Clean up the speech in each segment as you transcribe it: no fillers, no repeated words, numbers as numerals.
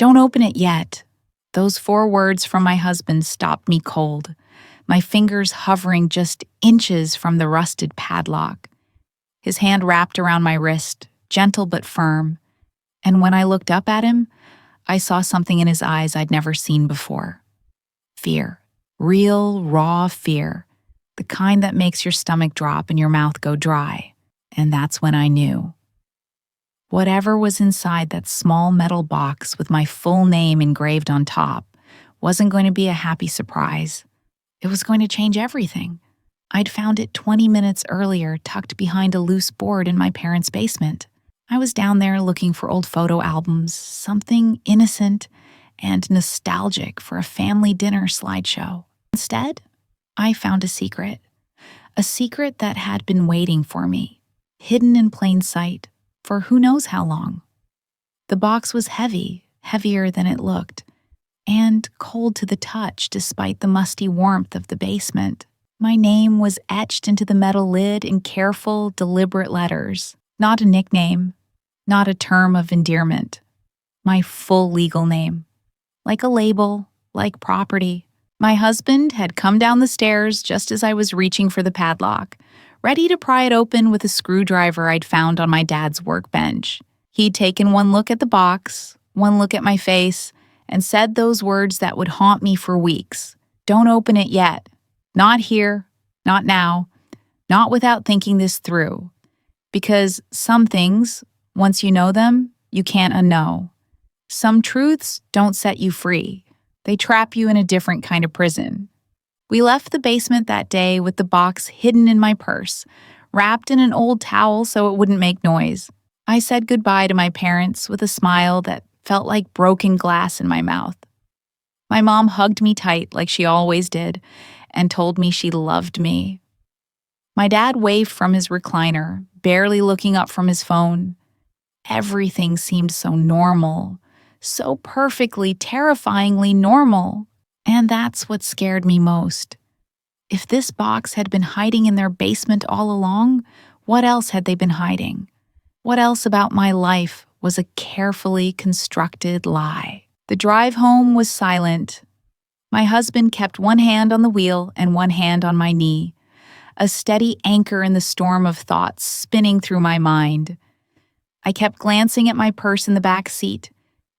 Don't open it yet. Those 4 words from my husband stopped me cold, my fingers hovering just inches from the rusted padlock. His hand wrapped around my wrist, gentle but firm, and when I looked up at him, I saw something in his eyes I'd never seen before. Fear. Real, raw fear. The kind that makes your stomach drop and your mouth go dry. And that's when I knew. Whatever was inside that small metal box with my full name engraved on top wasn't going to be a happy surprise. It was going to change everything. I'd found it 20 minutes earlier, tucked behind a loose board in my parents' basement. I was down there looking for old photo albums, something innocent and nostalgic for a family dinner slideshow. Instead, I found a secret that had been waiting for me, hidden in plain sight, for who knows how long. The box was heavy, heavier than it looked, and cold to the touch despite the musty warmth of the basement. My name was etched into the metal lid in careful, deliberate letters. Not a nickname, not a term of endearment. My full legal name. Like a label, like property. My husband had come down the stairs just as I was reaching for the padlock, ready to pry it open with a screwdriver I'd found on my dad's workbench. He'd taken one look at the box, one look at my face, and said those words that would haunt me for weeks. Don't open it yet. Not here, not now, not without thinking this through. Because some things, once you know them, you can't unknow. Some truths don't set you free. They trap you in a different kind of prison. We left the basement that day with the box hidden in my purse, wrapped in an old towel so it wouldn't make noise. I said goodbye to my parents with a smile that felt like broken glass in my mouth. My mom hugged me tight like she always did and told me she loved me. My dad waved from his recliner, barely looking up from his phone. Everything seemed so normal, so perfectly, terrifyingly normal. And that's what scared me most. If this box had been hiding in their basement all along, what else had they been hiding? What else about my life was a carefully constructed lie? The drive home was silent. My husband kept one hand on the wheel and one hand on my knee, a steady anchor in the storm of thoughts spinning through my mind. I kept glancing at my purse in the back seat,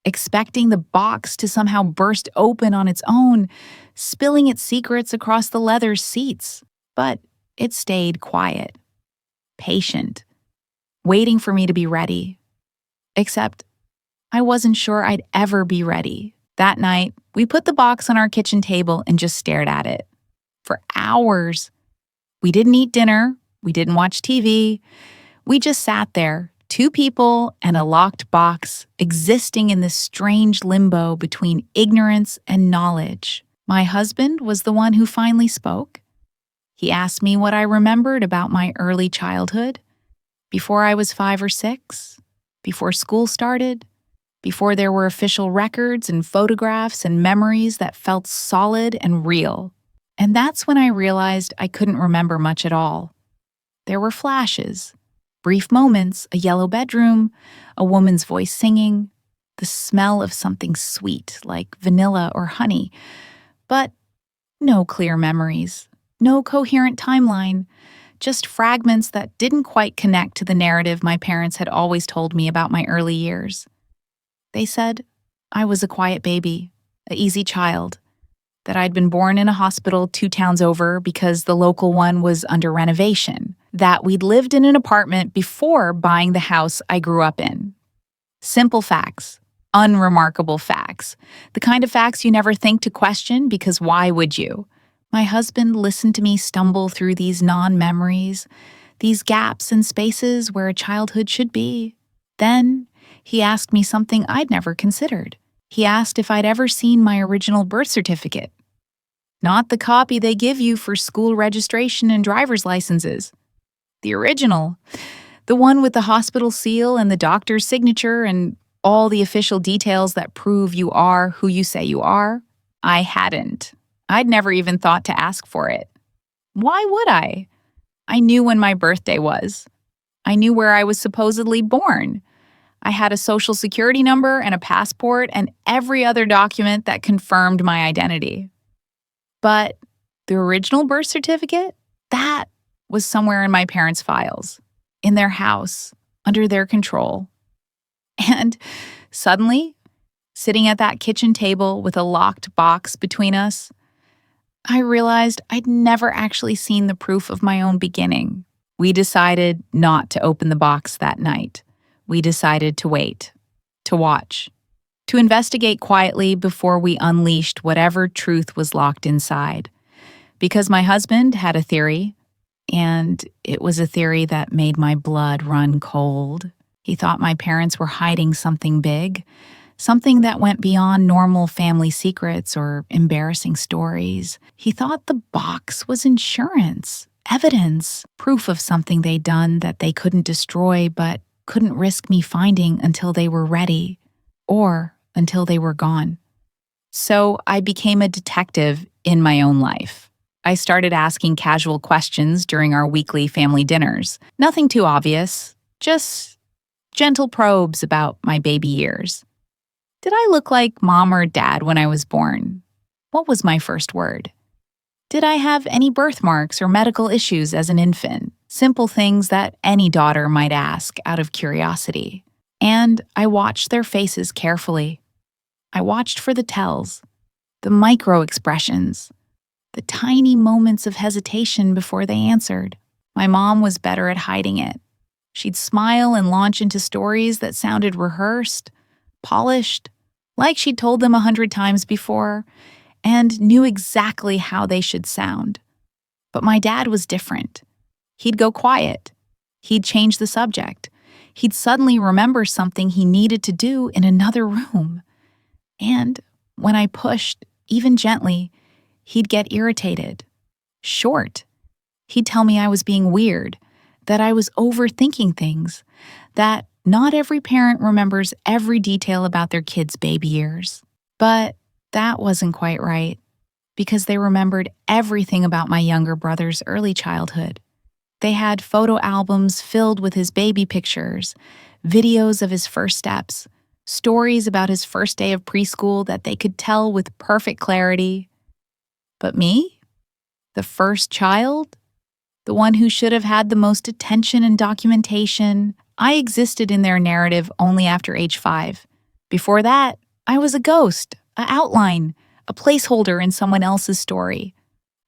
expecting the box to somehow burst open on its own, spilling its secrets across the leather seats. But it stayed quiet, patient, waiting for me to be ready. Except I wasn't sure I'd ever be ready. That night, we put the box on our kitchen table and just stared at it. For hours. We didn't eat dinner. We didn't watch TV. We just sat there, 2 people and a locked box, existing in this strange limbo between ignorance and knowledge. My husband was the one who finally spoke. He asked me what I remembered about my early childhood, before I was 5 or 6, before school started, before there were official records and photographs and memories that felt solid and real. And that's when I realized I couldn't remember much at all. There were flashes, brief moments, a yellow bedroom, a woman's voice singing, the smell of something sweet like vanilla or honey, but no clear memories, no coherent timeline, just fragments that didn't quite connect to the narrative my parents had always told me about my early years. They said I was a quiet baby, an easy child, that I'd been born in a hospital 2 towns over because the local one was under renovation, that we'd lived in an apartment before buying the house I grew up in. Simple facts, unremarkable facts, the kind of facts you never think to question because why would you? My husband listened to me stumble through these non-memories, these gaps and spaces where a childhood should be. Then he asked me something I'd never considered. He asked if I'd ever seen my original birth certificate. Not the copy they give you for school registration and driver's licenses. The original. The one with the hospital seal and the doctor's signature and all the official details that prove you are who you say you are. I hadn't. I'd never even thought to ask for it. Why would I? I knew when my birthday was. I knew where I was supposedly born. I had a social security number and a passport and every other document that confirmed my identity. But the original birth certificate, that was somewhere in my parents' files, in their house, under their control. And suddenly, sitting at that kitchen table with a locked box between us, I realized I'd never actually seen the proof of my own beginning. We decided not to open the box that night. We decided to wait, to watch, to investigate quietly before we unleashed whatever truth was locked inside. Because my husband had a theory, and it was a theory that made my blood run cold. He thought my parents were hiding something big, something that went beyond normal family secrets or embarrassing stories. He thought the box was insurance, evidence, proof of something they'd done that they couldn't destroy but couldn't risk me finding until they were ready, or until they were gone. So I became a detective in my own life. I started asking casual questions during our weekly family dinners. Nothing too obvious, just gentle probes about my baby years. Did I look like mom or dad when I was born? What was my first word? Did I have any birthmarks or medical issues as an infant? Simple things that any daughter might ask out of curiosity. And I watched their faces carefully. I watched for the tells, the micro expressions, the tiny moments of hesitation before they answered. My mom was better at hiding it. She'd smile and launch into stories that sounded rehearsed, polished, like she'd told them 100 times before, and knew exactly how they should sound. But my dad was different. He'd go quiet. He'd change the subject. He'd suddenly remember something he needed to do in another room. And when I pushed, even gently, he'd get irritated. Short. He'd tell me I was being weird, that I was overthinking things, that not every parent remembers every detail about their kids' baby years. But that wasn't quite right, because they remembered everything about my younger brother's early childhood. They had photo albums filled with his baby pictures, videos of his first steps, stories about his first day of preschool that they could tell with perfect clarity. But me? The first child? The one who should have had the most attention and documentation? I existed in their narrative only after age 5. Before that, I was a ghost, an outline, a placeholder in someone else's story.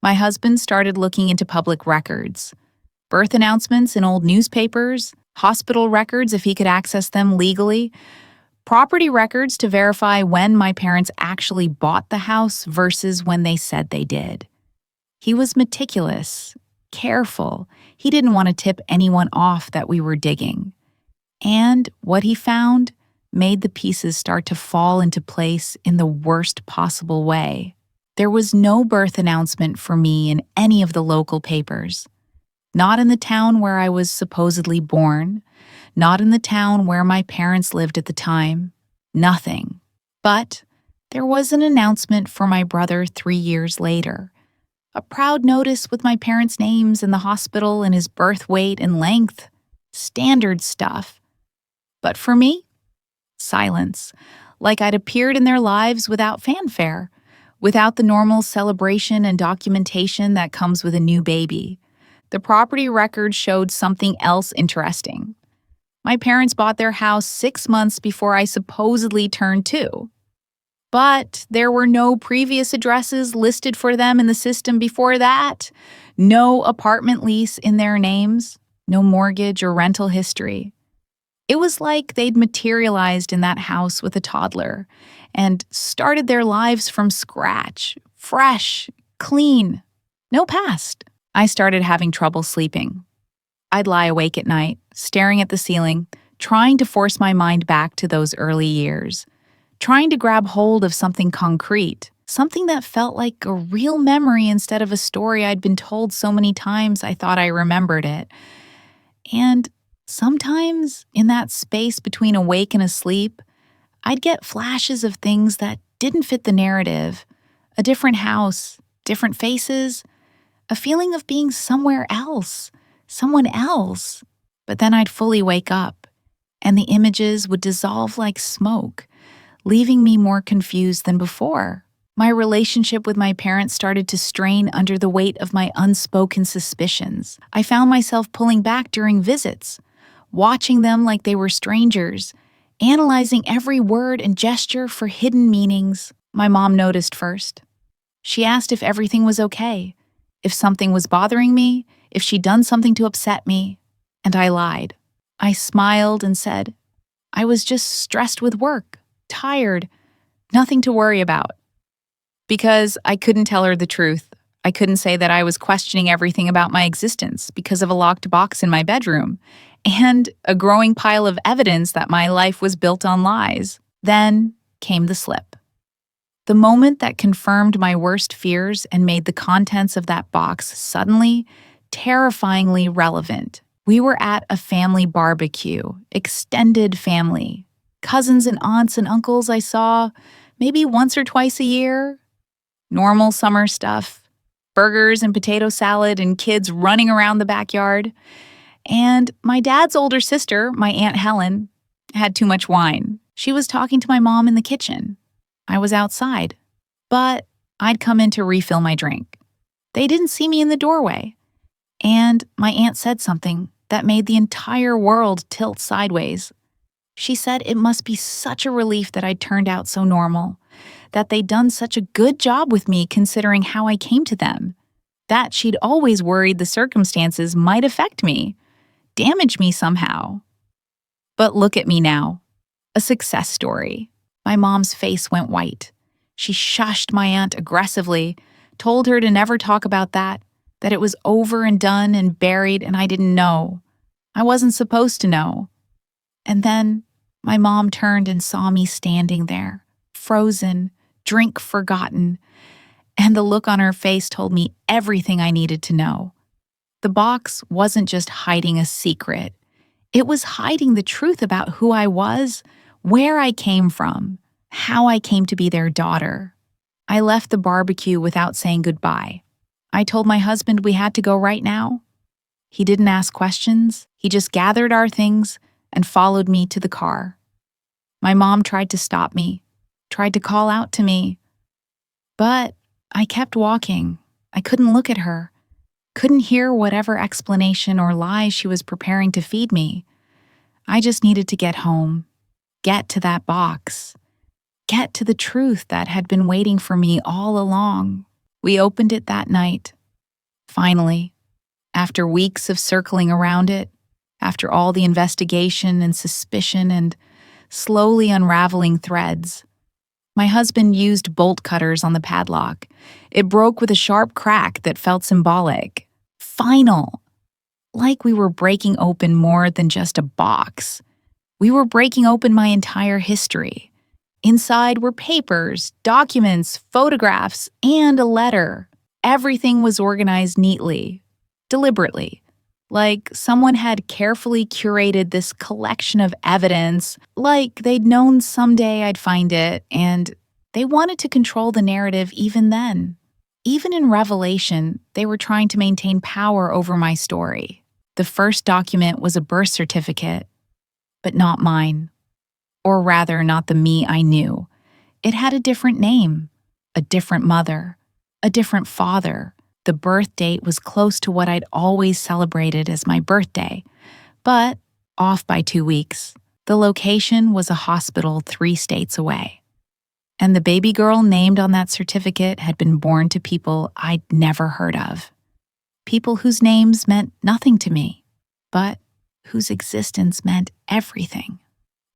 My husband started looking into public records. Birth announcements in old newspapers, hospital records if he could access them legally, property records to verify when my parents actually bought the house versus when they said they did. He was meticulous, careful. He didn't want to tip anyone off that we were digging. And what he found made the pieces start to fall into place in the worst possible way. There was no birth announcement for me in any of the local papers. Not in the town where I was supposedly born, not in the town where my parents lived at the time. Nothing. But there was an announcement for my brother 3 years later. A proud notice with my parents' names in the hospital and his birth weight and length. Standard stuff. But for me, silence. Like I'd appeared in their lives without fanfare, without the normal celebration and documentation that comes with a new baby. The property record showed something else interesting. My parents bought their house 6 months before I supposedly turned 2. But there were no previous addresses listed for them in the system before that, no apartment lease in their names, no mortgage or rental history. It was like they'd materialized in that house with a toddler and started their lives from scratch, fresh, clean, no past. I started having trouble sleeping. I'd lie awake at night, staring at the ceiling, trying to force my mind back to those early years, trying to grab hold of something concrete, something that felt like a real memory instead of a story I'd been told so many times I thought I remembered it. And sometimes, in that space between awake and asleep, I'd get flashes of things that didn't fit the narrative. A different house, different faces, a feeling of being somewhere else, someone else. But then I'd fully wake up, and the images would dissolve like smoke, leaving me more confused than before. My relationship with my parents started to strain under the weight of my unspoken suspicions. I found myself pulling back during visits, watching them like they were strangers, analyzing every word and gesture for hidden meanings. My mom noticed first. She asked if everything was okay, if something was bothering me, if she'd done something to upset me, and I lied. I smiled and said, I was just stressed with work, tired, nothing to worry about. Because I couldn't tell her the truth. I couldn't say that I was questioning everything about my existence because of a locked box in my bedroom and a growing pile of evidence that my life was built on lies. Then came the slip. The moment that confirmed my worst fears and made the contents of that box suddenly, terrifyingly relevant. We were at a family barbecue, extended family. Cousins and aunts and uncles I saw maybe once or twice a year. Normal summer stuff. Burgers and potato salad and kids running around the backyard. And my dad's older sister, my Aunt Helen, had too much wine. She was talking to my mom in the kitchen. I was outside, but I'd come in to refill my drink. They didn't see me in the doorway. And my aunt said something that made the entire world tilt sideways. She said it must be such a relief that I'd turned out so normal, that they'd done such a good job with me considering how I came to them, that she'd always worried the circumstances might affect me, damage me somehow. But look at me now, a success story. My mom's face went white. She shushed my aunt aggressively, told her to never talk about that it was over and done and buried and I didn't know. I wasn't supposed to know. And then my mom turned and saw me standing there, frozen, drink forgotten, and the look on her face told me everything I needed to know. The box wasn't just hiding a secret. It was hiding the truth about who I was, where I came from, how I came to be their daughter. I left the barbecue without saying goodbye. I told my husband we had to go right now. He didn't ask questions. He just gathered our things and followed me to the car. My mom tried to stop me, tried to call out to me. But I kept walking. I couldn't look at her, couldn't hear whatever explanation or lie she was preparing to feed me. I just needed to get home, get to that box, get to the truth that had been waiting for me all along. We opened it that night. Finally, after weeks of circling around it, after all the investigation and suspicion and slowly unraveling threads, my husband used bolt cutters on the padlock. It broke with a sharp crack that felt symbolic. Final. Like we were breaking open more than just a box. We were breaking open my entire history. Inside were papers, documents, photographs, and a letter. Everything was organized neatly, deliberately, like someone had carefully curated this collection of evidence, like they'd known someday I'd find it, and they wanted to control the narrative even then. Even in Revelation, they were trying to maintain power over my story. The first document was a birth certificate, but not mine. Or rather, not the me I knew. It had a different name, a different mother, a different father. The birth date was close to what I'd always celebrated as my birthday, but off by 2 weeks. The location was a hospital 3 states away. And the baby girl named on that certificate had been born to people I'd never heard of. People whose names meant nothing to me, but whose existence meant everything.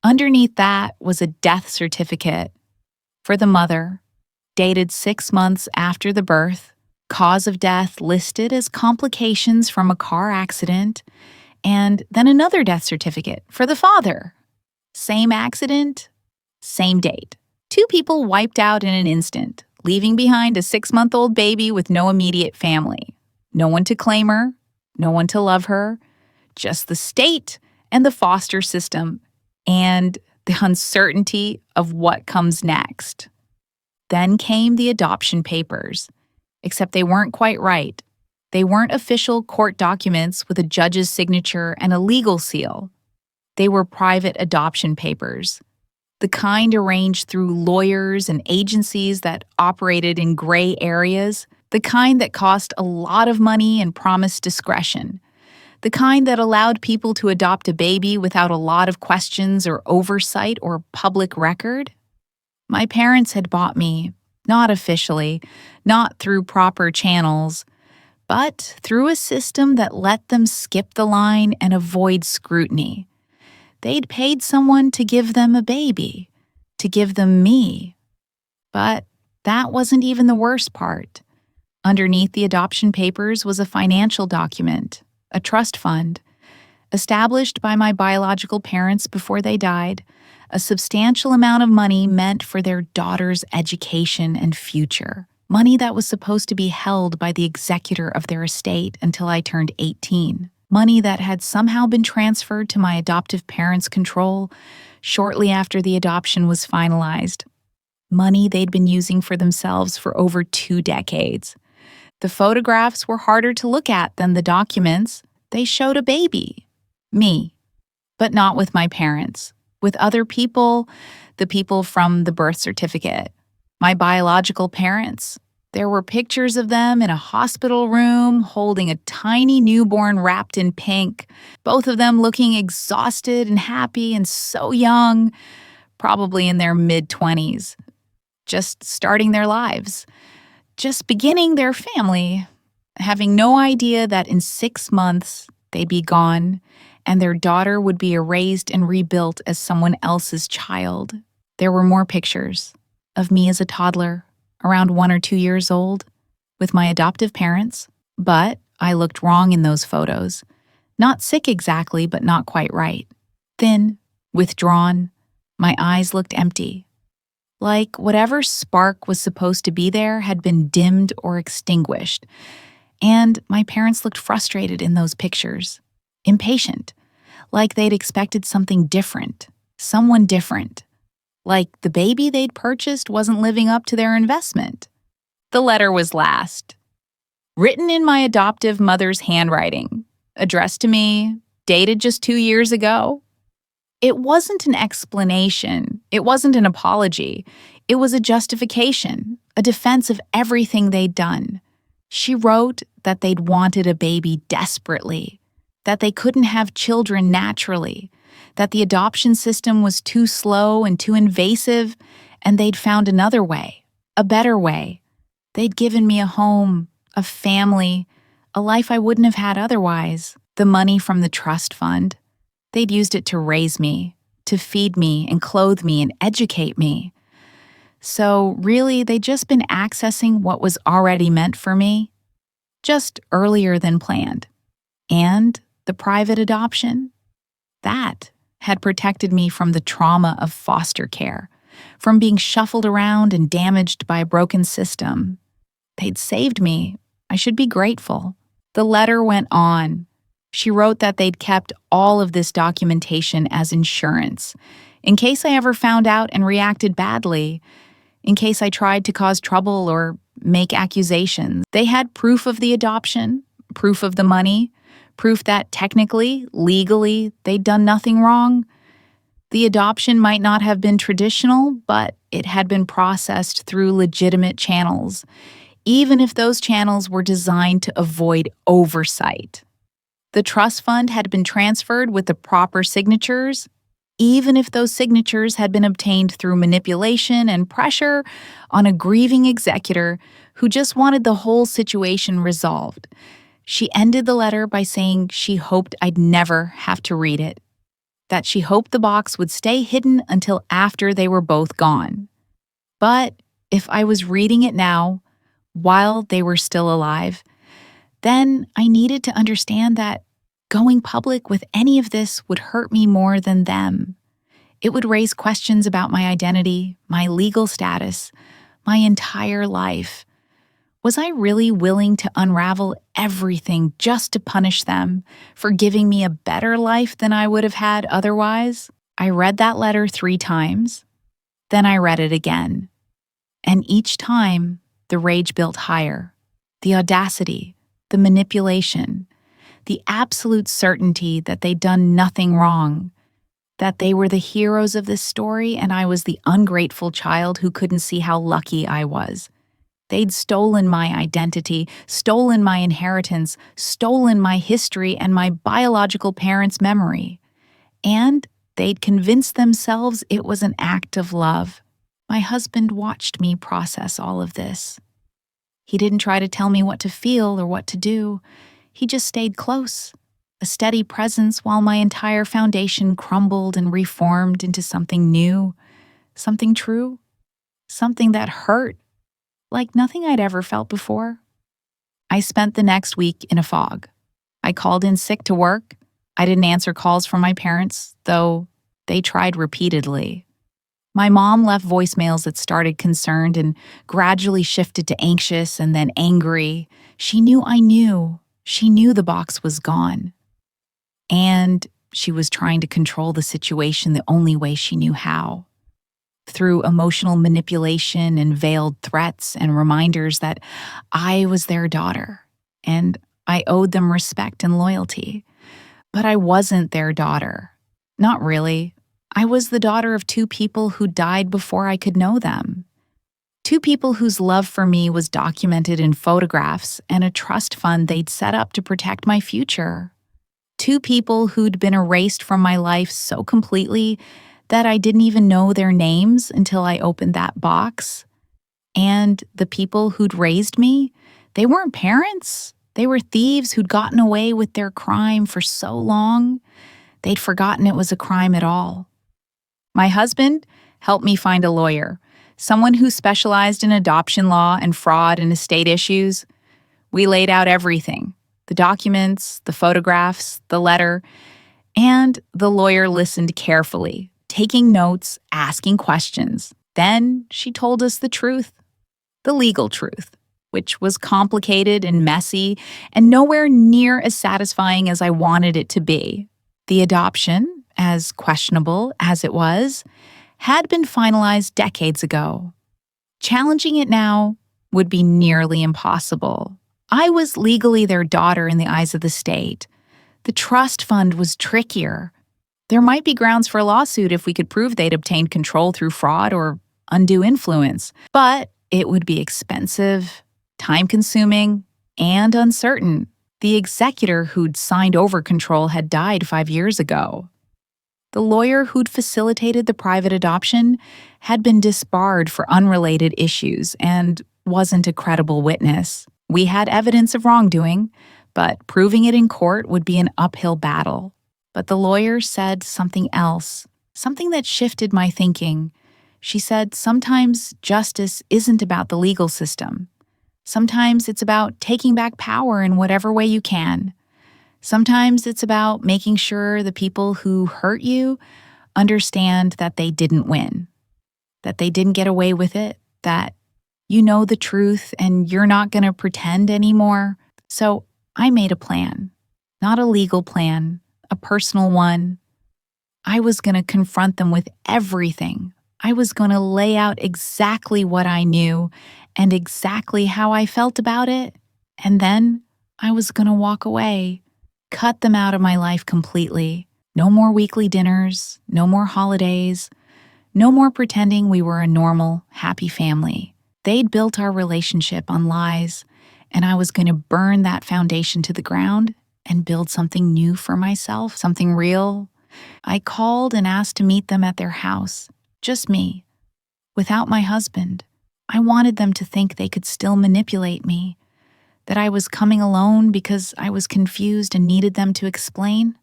Underneath that was a death certificate for the mother, dated 6 months after the birth, cause of death listed as complications from a car accident, and then another death certificate for the father. Same accident, same date. 2 people wiped out in an instant, leaving behind a 6-month-old baby with no immediate family. No one to claim her, no one to love her, just the state and the foster system and the uncertainty of what comes next. Then came the adoption papers, except they weren't quite right. They weren't official court documents with a judge's signature and a legal seal. They were private adoption papers, the kind arranged through lawyers and agencies that operated in gray areas, the kind that cost a lot of money and promised discretion, the kind that allowed people to adopt a baby without a lot of questions or oversight or public record. My parents had bought me, not officially, not through proper channels, but through a system that let them skip the line and avoid scrutiny. They'd paid someone to give them a baby, to give them me. But that wasn't even the worst part. Underneath the adoption papers was a financial document, a trust fund, established by my biological parents before they died, a substantial amount of money meant for their daughter's education and future. Money that was supposed to be held by the executor of their estate until I turned 18. Money that had somehow been transferred to my adoptive parents' control shortly after the adoption was finalized. Money they'd been using for themselves for over 2 decades. The photographs were harder to look at than the documents. They showed a baby. Me. But not with my parents. With other people, the people from the birth certificate. My biological parents. There were pictures of them in a hospital room holding a tiny newborn wrapped in pink, both of them looking exhausted and happy and so young, probably in their mid-20s, just starting their lives, just beginning their family, having no idea that in 6 months they'd be gone and their daughter would be erased and rebuilt as someone else's child. There were more pictures of me as a toddler, around 1 or 2 years old, with my adoptive parents, but I looked wrong in those photos. Not sick exactly, but not quite right. Thin, withdrawn, my eyes looked empty. Like whatever spark was supposed to be there had been dimmed or extinguished. And my parents looked frustrated in those pictures, impatient, like they'd expected something different, someone different. Like the baby they'd purchased wasn't living up to their investment. The letter was last. Written in my adoptive mother's handwriting, addressed to me, dated just 2 years ago. It wasn't an explanation. It wasn't an apology. It was a justification, a defense of everything they'd done. She wrote that they'd wanted a baby desperately, that they couldn't have children naturally, that the adoption system was too slow and too invasive, and they'd found another way, a better way. They'd given me a home, a family, a life I wouldn't have had otherwise. The money from the trust fund. They'd used it to raise me, to feed me and clothe me and educate me. So really, they'd just been accessing what was already meant for me, just earlier than planned. And the private adoption? That had protected me from the trauma of foster care, from being shuffled around and damaged by a broken system. They'd saved me. I should be grateful. The letter went on. She wrote that they'd kept all of this documentation as insurance, in case I ever found out and reacted badly, in case I tried to cause trouble or make accusations. They had proof of the adoption, proof of the money, proof that technically, legally, they'd done nothing wrong. The adoption might not have been traditional, but it had been processed through legitimate channels, even if those channels were designed to avoid oversight. The trust fund had been transferred with the proper signatures, even if those signatures had been obtained through manipulation and pressure on a grieving executor who just wanted the whole situation resolved. She ended the letter by saying she hoped I'd never have to read it, that she hoped the box would stay hidden until after they were both gone. But if I was reading it now, while they were still alive, then I needed to understand that going public with any of this would hurt me more than them. It would raise questions about my identity, my legal status, my entire life. Was I really willing to unravel everything just to punish them for giving me a better life than I would have had otherwise? I read that letter 3 times. Then I read it again. And each time, the rage built higher. The audacity, the manipulation, the absolute certainty that they'd done nothing wrong. that they were the heroes of this story and I was the ungrateful child who couldn't see how lucky I was. They'd stolen my identity, stolen my inheritance, stolen my history and my biological parents' memory. And they'd convinced themselves it was an act of love. My husband watched me process all of this. He didn't try to tell me what to feel or what to do. He just stayed close, a steady presence while my entire foundation crumbled and reformed into something new, something true, something that hurt like nothing I'd ever felt before. I spent the next week in a fog. I called in sick to work. I didn't answer calls from my parents, though they tried repeatedly. My mom left voicemails that started concerned and gradually shifted to anxious and then angry. She knew I knew. She knew the box was gone. And she was trying to control the situation the only way she knew how. Through emotional manipulation and veiled threats and reminders that I was their daughter and I owed them respect and loyalty. But I wasn't their daughter. Not really. I was the daughter of two people who died before I could know them. Two people whose love for me was documented in photographs and a trust fund they'd set up to protect my future. Two people who'd been erased from my life so completely that I didn't even know their names until I opened that box. And the people who'd raised me, they weren't parents. They were thieves who'd gotten away with their crime for so long, they'd forgotten it was a crime at all. My husband helped me find a lawyer, someone who specialized in adoption law and fraud and estate issues. We laid out everything, the documents, the photographs, the letter, and the lawyer listened carefully, taking notes, asking questions. Then she told us the truth, the legal truth, which was complicated and messy and nowhere near as satisfying as I wanted it to be. The adoption, as questionable as it was, had been finalized decades ago. Challenging it now would be nearly impossible. I was legally their daughter in the eyes of the state. The trust fund was trickier. There might be grounds for a lawsuit if we could prove they'd obtained control through fraud or undue influence, but it would be expensive, time-consuming, and uncertain. The executor who'd signed over control had died 5 years ago. The lawyer who'd facilitated the private adoption had been disbarred for unrelated issues and wasn't a credible witness. We had evidence of wrongdoing, but proving it in court would be an uphill battle. But the lawyer said something else, something that shifted my thinking. She said sometimes justice isn't about the legal system. Sometimes it's about taking back power in whatever way you can. Sometimes it's about making sure the people who hurt you understand that they didn't win, that they didn't get away with it, that you know the truth and you're not going to pretend anymore. So I made a plan, not a legal plan, a personal one. I was going to confront them with everything. I was going to lay out exactly what I knew and exactly how I felt about it. And then I was going to walk away, cut them out of my life completely. No more weekly dinners, no more holidays, no more pretending we were a normal, happy family. They'd built our relationship on lies, and I was going to burn that foundation to the ground and build something new for myself, something real. I called and asked to meet them at their house, just me, without my husband. I wanted them to think they could still manipulate me, that I was coming alone because I was confused and needed them to explain,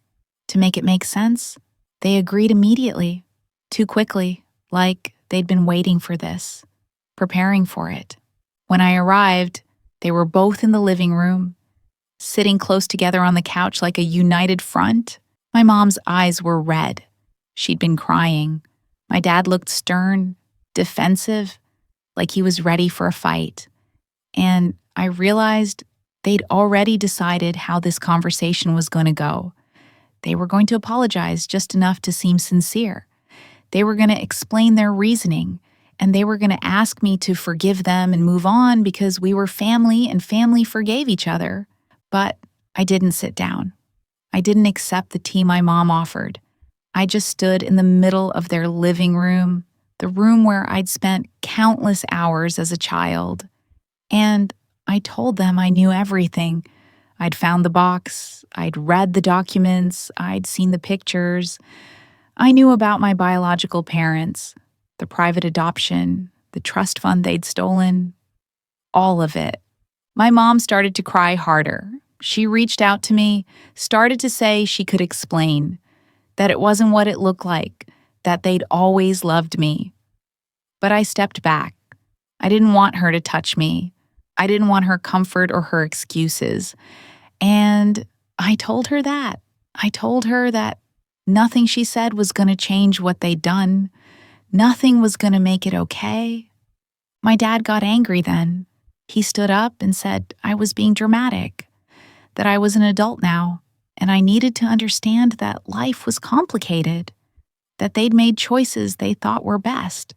to make it make sense. They agreed immediately, too quickly, like they'd been waiting for this, preparing for it. When I arrived, they were both in the living room, sitting close together on the couch like a united front. My mom's eyes were red. She'd been crying. My dad looked stern, defensive, like he was ready for a fight. And I realized they'd already decided how this conversation was going to go. They were going to apologize just enough to seem sincere. They were going to explain their reasoning, and they were going to ask me to forgive them and move on because we were family and family forgave each other. But I didn't sit down. I didn't accept the tea my mom offered. I just stood in the middle of their living room, the room where I'd spent countless hours as a child, and I told them I knew everything. I'd found the box, I'd read the documents, I'd seen the pictures. I knew about my biological parents, the private adoption, the trust fund they'd stolen, all of it. My mom started to cry harder. She reached out to me, started to say she could explain, that it wasn't what it looked like, that they'd always loved me. But I stepped back. I didn't want her to touch me. I didn't want her comfort or her excuses. And I told her that. I told her that nothing she said was going to change what they'd done. Nothing was going to make it okay. My dad got angry then. He stood up and said I was being dramatic, that I was an adult now, and I needed to understand that life was complicated, that they'd made choices they thought were best,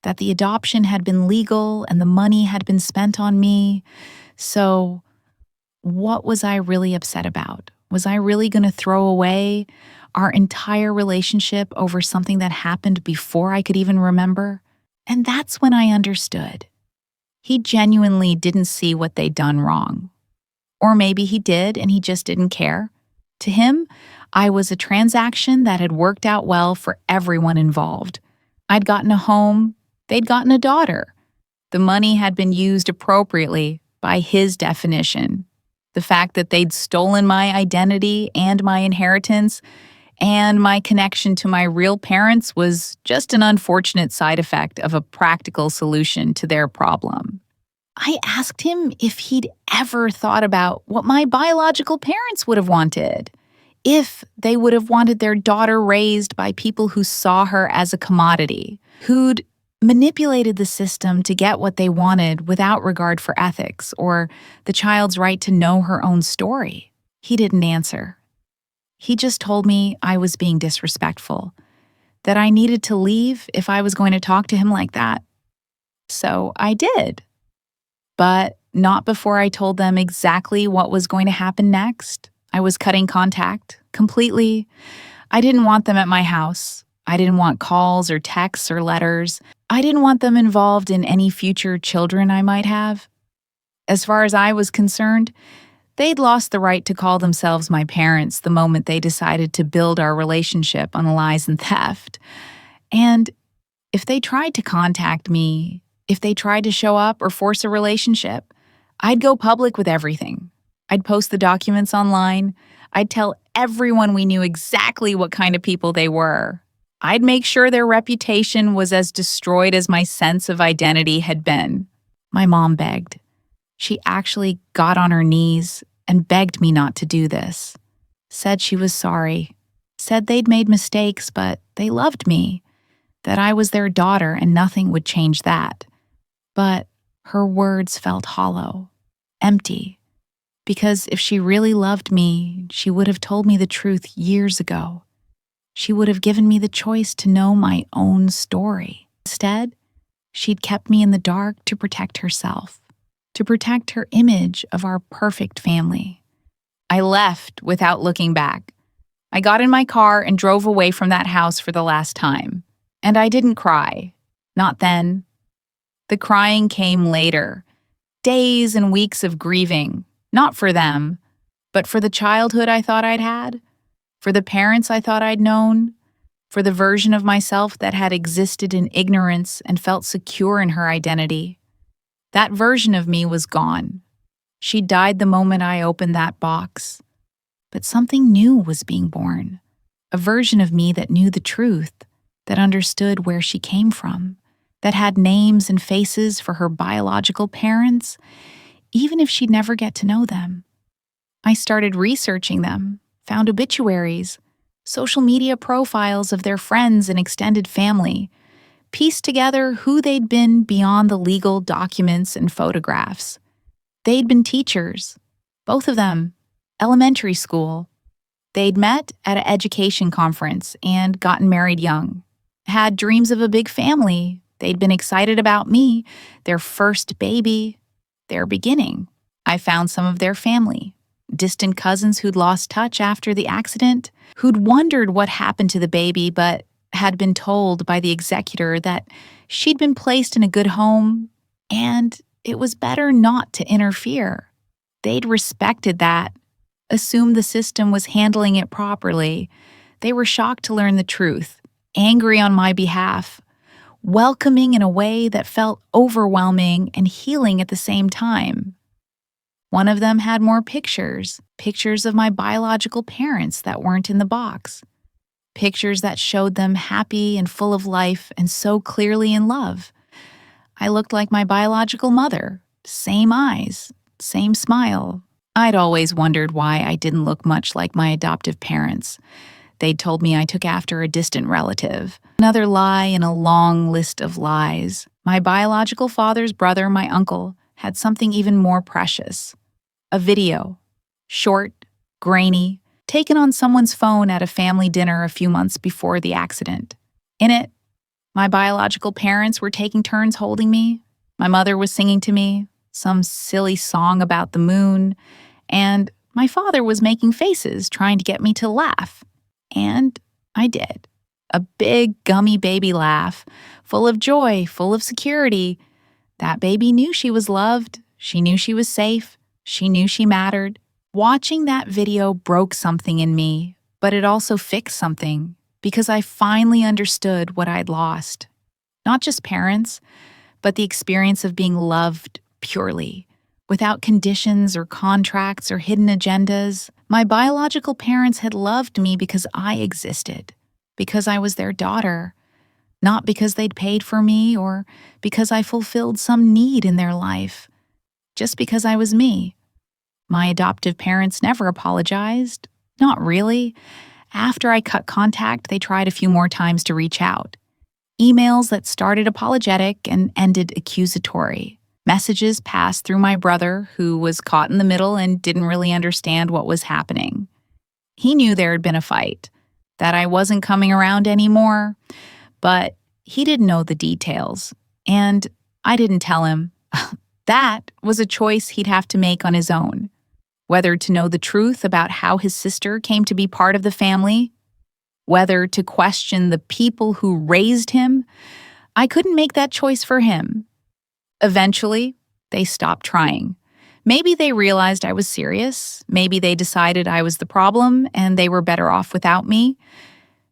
that the adoption had been legal and the money had been spent on me. So, what was I really upset about? Was I really going to throw away our entire relationship over something that happened before I could even remember? And that's when I understood. He genuinely didn't see what they'd done wrong. Or maybe he did and he just didn't care. To him, I was a transaction that had worked out well for everyone involved. I'd gotten a home, they'd gotten a daughter. The money had been used appropriately by his definition. The fact that they'd stolen my identity and my inheritance and my connection to my real parents was just an unfortunate side effect of a practical solution to their problem. I asked him if he'd ever thought about what my biological parents would have wanted, if they would have wanted their daughter raised by people who saw her as a commodity, who'd manipulated the system to get what they wanted without regard for ethics or the child's right to know her own story. He didn't answer. He just told me I was being disrespectful, that I needed to leave if I was going to talk to him like that. So I did. But not before I told them exactly what was going to happen next. I was cutting contact completely. I didn't want them at my house. I didn't want calls or texts or letters. I didn't want them involved in any future children I might have. As far as I was concerned, they'd lost the right to call themselves my parents the moment they decided to build our relationship on lies and theft. And if they tried to contact me, if they tried to show up or force a relationship, I'd go public with everything. I'd post the documents online. I'd tell everyone we knew exactly what kind of people they were. I'd make sure their reputation was as destroyed as my sense of identity had been. My mom begged. She actually got on her knees and begged me not to do this. Said she was sorry. Said they'd made mistakes, but they loved me. That I was their daughter and nothing would change that. But her words felt hollow, empty. Because if she really loved me, she would have told me the truth years ago. She would have given me the choice to know my own story. Instead, she'd kept me in the dark to protect herself, to protect her image of our perfect family. I left without looking back. I got in my car and drove away from that house for the last time. And I didn't cry. Not then. The crying came later. Days and weeks of grieving, not for them, but for the childhood I thought I'd had, for the parents I thought I'd known, for the version of myself that had existed in ignorance and felt secure in her identity. That version of me was gone. She died the moment I opened that box. But something new was being born, a version of me that knew the truth, that understood where she came from, that had names and faces for her biological parents, even if she'd never get to know them. I started researching them, found obituaries, social media profiles of their friends and extended family, pieced together who they'd been beyond the legal documents and photographs. They'd been teachers, both of them, elementary school. They'd met at an education conference and gotten married young, had dreams of a big family. They'd been excited about me, their first baby, their beginning. I found some of their family, distant cousins who'd lost touch after the accident, who'd wondered what happened to the baby but had been told by the executor that she'd been placed in a good home and it was better not to interfere. They'd respected that, assumed the system was handling it properly. They were shocked to learn the truth, angry on my behalf, welcoming in a way that felt overwhelming and healing at the same time. One of them had more pictures of my biological parents that weren't in the box, pictures that showed them happy and full of life and so clearly in love. I looked like my biological mother, same eyes, same smile. I'd always wondered why I didn't look much like my adoptive parents. They'd told me I took after a distant relative. Another lie in a long list of lies. My biological father's brother, my uncle, had something even more precious. A video, short, grainy, taken on someone's phone at a family dinner a few months before the accident. In it, my biological parents were taking turns holding me. My mother was singing to me some silly song about the moon, and my father was making faces trying to get me to laugh. And I did. A big, gummy baby laugh, full of joy, full of security. That baby knew she was loved. She knew she was safe. She knew she mattered. Watching that video broke something in me, but it also fixed something because I finally understood what I'd lost. Not just parents, but the experience of being loved purely, without conditions or contracts or hidden agendas. My biological parents had loved me because I existed, because I was their daughter, not because they'd paid for me or because I fulfilled some need in their life, just because I was me. My adoptive parents never apologized. Not really. After I cut contact, they tried a few more times to reach out. Emails that started apologetic and ended accusatory. Messages passed through my brother, who was caught in the middle and didn't really understand what was happening. He knew there had been a fight, that I wasn't coming around anymore, but he didn't know the details, and I didn't tell him. That was a choice he'd have to make on his own. Whether to know the truth about how his sister came to be part of the family, whether to question the people who raised him, I couldn't make that choice for him. Eventually, they stopped trying. Maybe they realized I was serious. Maybe they decided I was the problem and they were better off without me.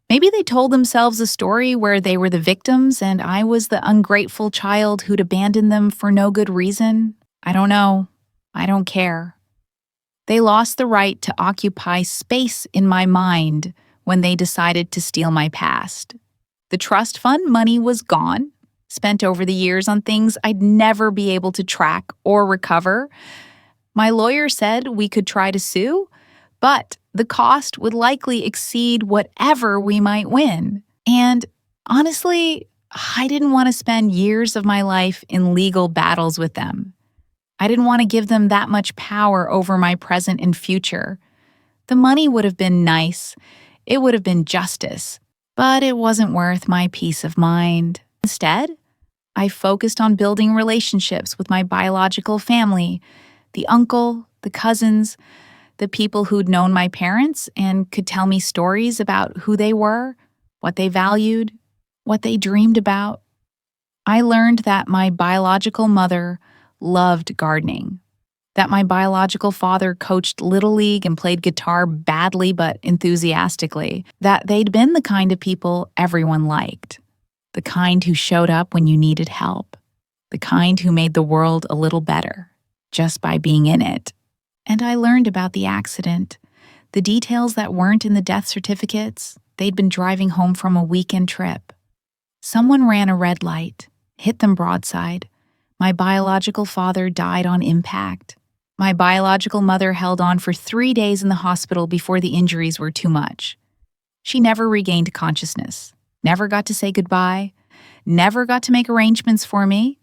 Maybe they told themselves a story where they were the victims and I was the ungrateful child who'd abandoned them for no good reason. I don't know. I don't care. They lost the right to occupy space in my mind when they decided to steal my past. The trust fund money was gone, spent over the years on things I'd never be able to track or recover. My lawyer said we could try to sue, but the cost would likely exceed whatever we might win. And honestly, I didn't want to spend years of my life in legal battles with them. I didn't want to give them that much power over my present and future. The money would have been nice. It would have been justice. But it wasn't worth my peace of mind. Instead, I focused on building relationships with my biological family, the uncle, the cousins, the people who'd known my parents and could tell me stories about who they were, what they valued, what they dreamed about. I learned that my biological mother loved gardening, that my biological father coached Little League and played guitar badly but enthusiastically, that they'd been the kind of people everyone liked, the kind who showed up when you needed help, the kind who made the world a little better just by being in it. And I learned about the accident, the details that weren't in the death certificates. They'd been driving home from a weekend trip. Someone ran a red light, hit them broadside. My biological father died on impact. My biological mother held on for 3 days in the hospital before the injuries were too much. She never regained consciousness, never got to say goodbye, never got to make arrangements for me.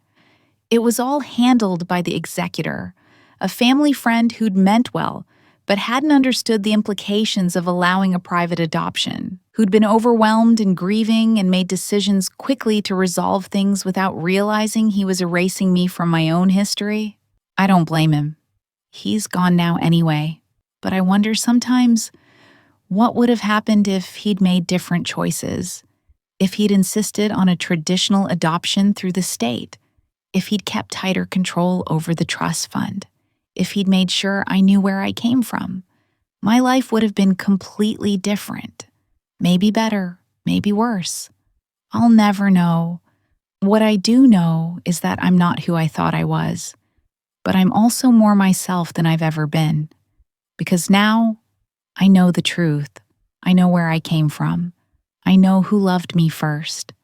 It was all handled by the executor, a family friend who'd meant well, but hadn't understood the implications of allowing a private adoption, who'd been overwhelmed and grieving and made decisions quickly to resolve things without realizing he was erasing me from my own history. I don't blame him. He's gone now anyway. but I wonder sometimes what would have happened if he'd made different choices, if he'd insisted on a traditional adoption through the state, if he'd kept tighter control over the trust fund, if he'd made sure I knew where I came from. My life would have been completely different. Maybe better, maybe worse. I'll never know. What I do know is that I'm not who I thought I was, but I'm also more myself than I've ever been. Because now, I know the truth. I know where I came from. I know who loved me first.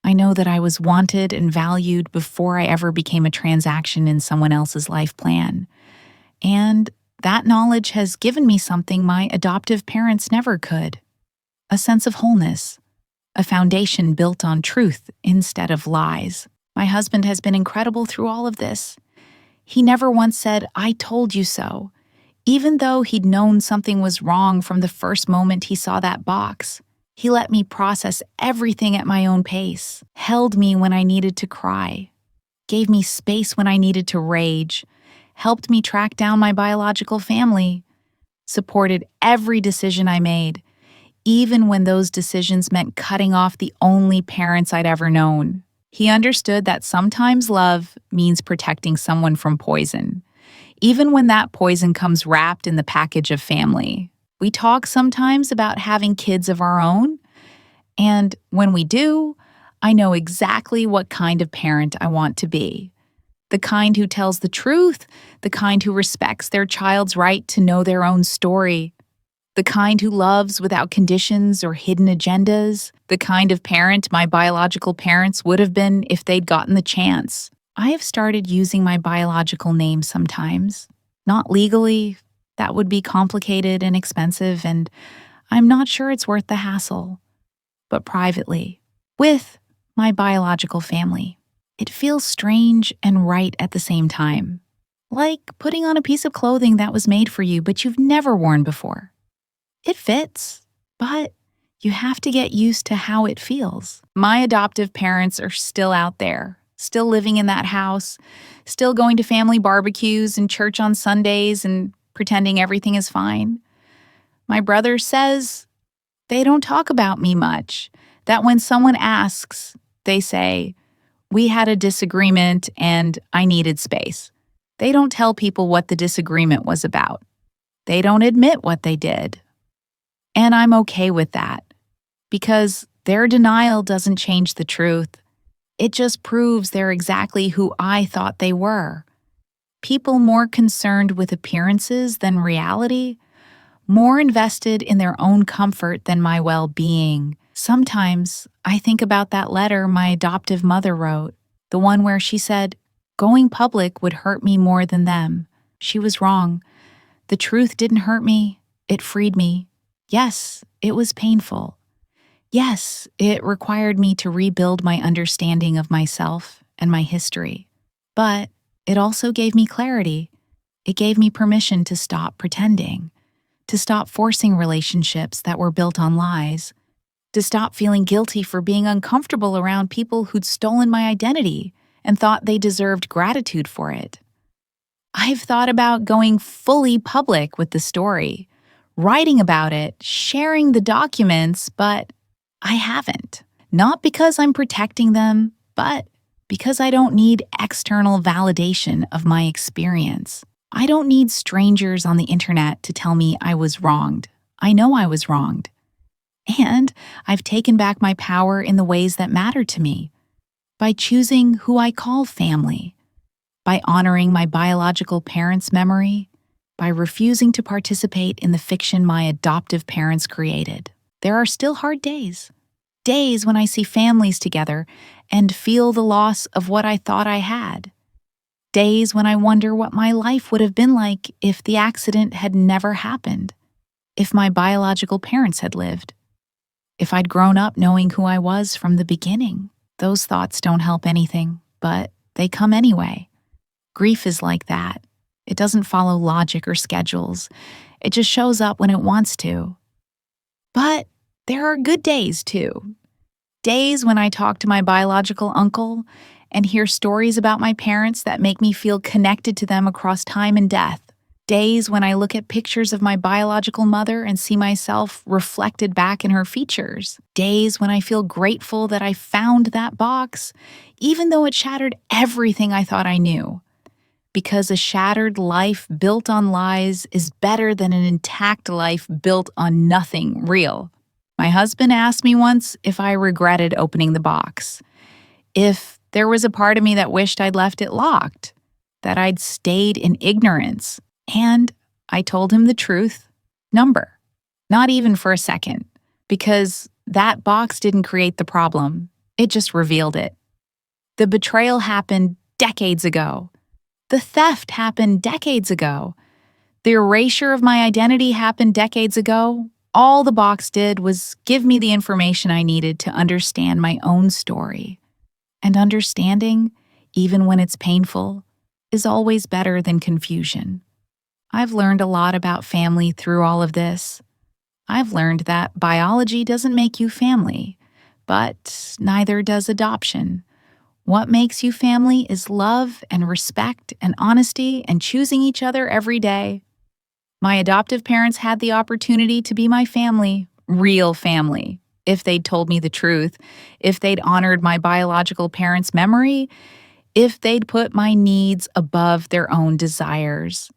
I know that I was wanted and valued before I ever became a transaction in someone else's life plan. And that knowledge has given me something my adoptive parents never could: a sense of wholeness, a foundation built on truth instead of lies. My husband has been incredible through all of this. He never once said, "I told you so," even though he'd known something was wrong from the first moment he saw that box. He let me process everything at my own pace, held me when I needed to cry, gave me space when I needed to rage, helped me track down my biological family, supported every decision I made, even when those decisions meant cutting off the only parents I'd ever known. He understood that sometimes love means protecting someone from poison, even when that poison comes wrapped in the package of family. We talk sometimes about having kids of our own, and when we do, I know exactly what kind of parent I want to be. The kind who tells the truth, the kind who respects their child's right to know their own story, the kind who loves without conditions or hidden agendas, the kind of parent my biological parents would have been if they'd gotten the chance. I have started using my biological name sometimes. Not legally, that would be complicated and expensive, and I'm not sure it's worth the hassle. But privately, with my biological family, it feels strange and right at the same time. Like putting on a piece of clothing that was made for you but you've never worn before. It fits, but you have to get used to how it feels. My adoptive parents are still out there, still living in that house, still going to family barbecues and church on Sundays and pretending everything is fine. My brother says they don't talk about me much, that when someone asks, they say, "We had a disagreement and I needed space." They don't tell people what the disagreement was about. They don't admit what they did. And I'm okay with that, because their denial doesn't change the truth. It just proves they're exactly who I thought they were. People more concerned with appearances than reality, more invested in their own comfort than my well-being. Sometimes I think about that letter my adoptive mother wrote, the one where she said, "Going public would hurt me more than them." She was wrong. The truth didn't hurt me. It freed me. Yes, it was painful. Yes, it required me to rebuild my understanding of myself and my history. But it also gave me clarity. It gave me permission to stop pretending, to stop forcing relationships that were built on lies, to stop feeling guilty for being uncomfortable around people who'd stolen my identity and thought they deserved gratitude for it. I've thought about going fully public with the story, writing about it, sharing the documents, but I haven't. Not because I'm protecting them, but because I don't need external validation of my experience. I don't need strangers on the internet to tell me I was wronged. I know I was wronged. And I've taken back my power in the ways that matter to me, by choosing who I call family, by honoring my biological parents' memory, by refusing to participate in the fiction my adoptive parents created. There are still hard days. Days when I see families together and feel the loss of what I thought I had. Days when I wonder what my life would have been like if the accident had never happened, if my biological parents had lived, if I'd grown up knowing who I was from the beginning. Those thoughts don't help anything, but they come anyway. Grief is like that. It doesn't follow logic or schedules. It just shows up when it wants to. But there are good days, too. Days when I talk to my biological uncle and hear stories about my parents that make me feel connected to them across time and death. Days when I look at pictures of my biological mother and see myself reflected back in her features. Days when I feel grateful that I found that box, even though it shattered everything I thought I knew. Because a shattered life built on lies is better than an intact life built on nothing real. My husband asked me once if I regretted opening the box, if there was a part of me that wished I'd left it locked, that I'd stayed in ignorance. And I told him the truth. Number. Not even for a second. Because that box didn't create the problem. It just revealed it. The betrayal happened decades ago. The theft happened decades ago. The erasure of my identity happened decades ago. All the box did was give me the information I needed to understand my own story. And understanding, even when it's painful, is always better than confusion. I've learned a lot about family through all of this. I've learned that biology doesn't make you family, but neither does adoption. What makes you family is love and respect and honesty and choosing each other every day. My adoptive parents had the opportunity to be my family, real family, if they'd told me the truth, if they'd honored my biological parents' memory, if they'd put my needs above their own desires.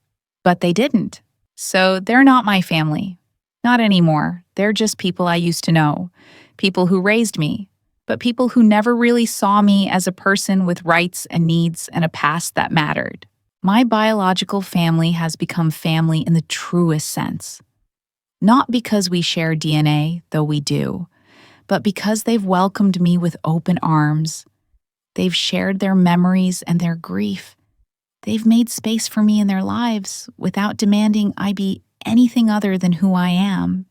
But they didn't. So they're not my family. Not anymore. They're just people I used to know. People who raised me. But people who never really saw me as a person with rights and needs and a past that mattered. My biological family has become family in the truest sense. Not because we share DNA, though we do, but because they've welcomed me with open arms. They've shared their memories and their grief. They've made space for me in their lives without demanding I be anything other than who I am.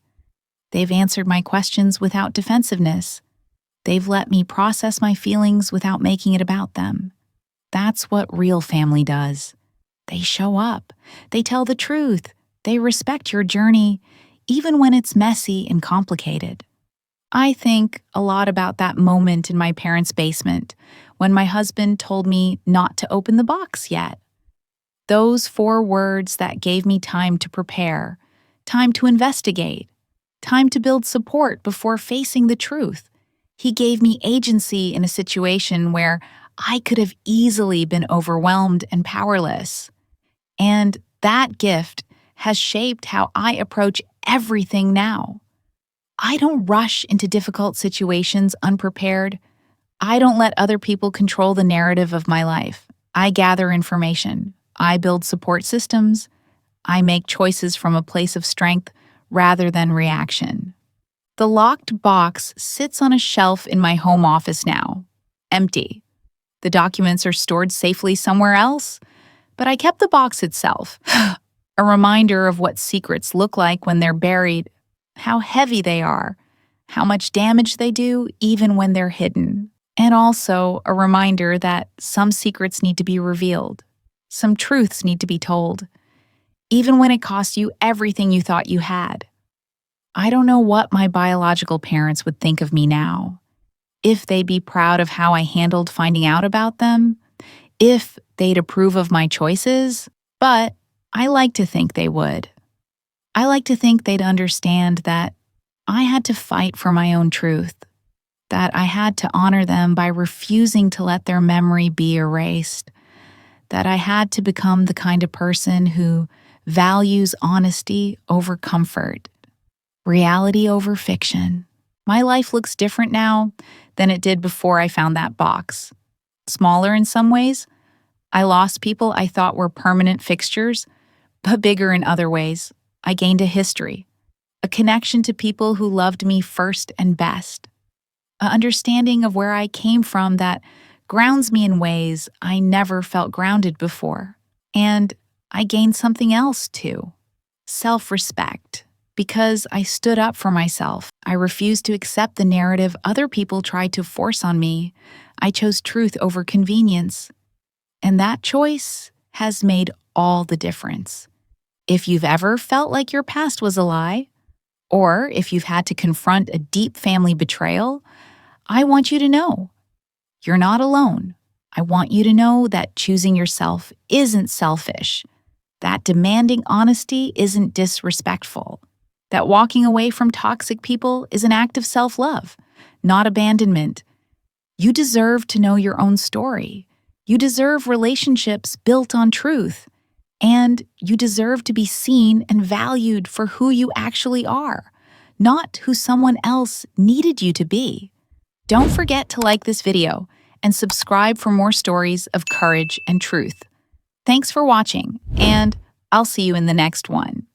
They've answered my questions without defensiveness. They've let me process my feelings without making it about them. That's what real family does. They show up. They tell the truth. They respect your journey, even when it's messy and complicated. I think a lot about that moment in my parents' basement when my husband told me not to open the box yet. Those 4 words that gave me time to prepare, time to investigate, time to build support before facing the truth. He gave me agency in a situation where I could have easily been overwhelmed and powerless. And that gift has shaped how I approach everything now. I don't rush into difficult situations unprepared. I don't let other people control the narrative of my life. I gather information. I build support systems. I make choices from a place of strength rather than reaction. The locked box sits on a shelf in my home office now, empty. The documents are stored safely somewhere else, but I kept the box itself, a reminder of what secrets look like when they're buried, how heavy they are, how much damage they do even when they're hidden, and also a reminder that some secrets need to be revealed. Some truths need to be told, even when it costs you everything you thought you had. I don't know what my biological parents would think of me now. If they'd be proud of how I handled finding out about them, if they'd approve of my choices, but I like to think they would. I like to think they'd understand that I had to fight for my own truth, that I had to honor them by refusing to let their memory be erased, that I had to become the kind of person who values honesty over comfort, reality over fiction. My life looks different now than it did before I found that box. Smaller in some ways. I lost people I thought were permanent fixtures, but bigger in other ways. I gained a history, a connection to people who loved me first and best, an understanding of where I came from that grounds me in ways I never felt grounded before. And I gained something else too, self-respect. Because I stood up for myself. I refused to accept the narrative other people tried to force on me. I chose truth over convenience. And that choice has made all the difference. If you've ever felt like your past was a lie, or if you've had to confront a deep family betrayal, I want you to know you're not alone. I want you to know that choosing yourself isn't selfish. that demanding honesty isn't disrespectful, that walking away from toxic people is an act of self-love, not abandonment. You deserve to know your own story. You deserve relationships built on truth. And you deserve to be seen and valued for who you actually are, not who someone else needed you to be. Don't forget to like this video and subscribe for more stories of courage and truth. Thanks for watching, and I'll see you in the next one.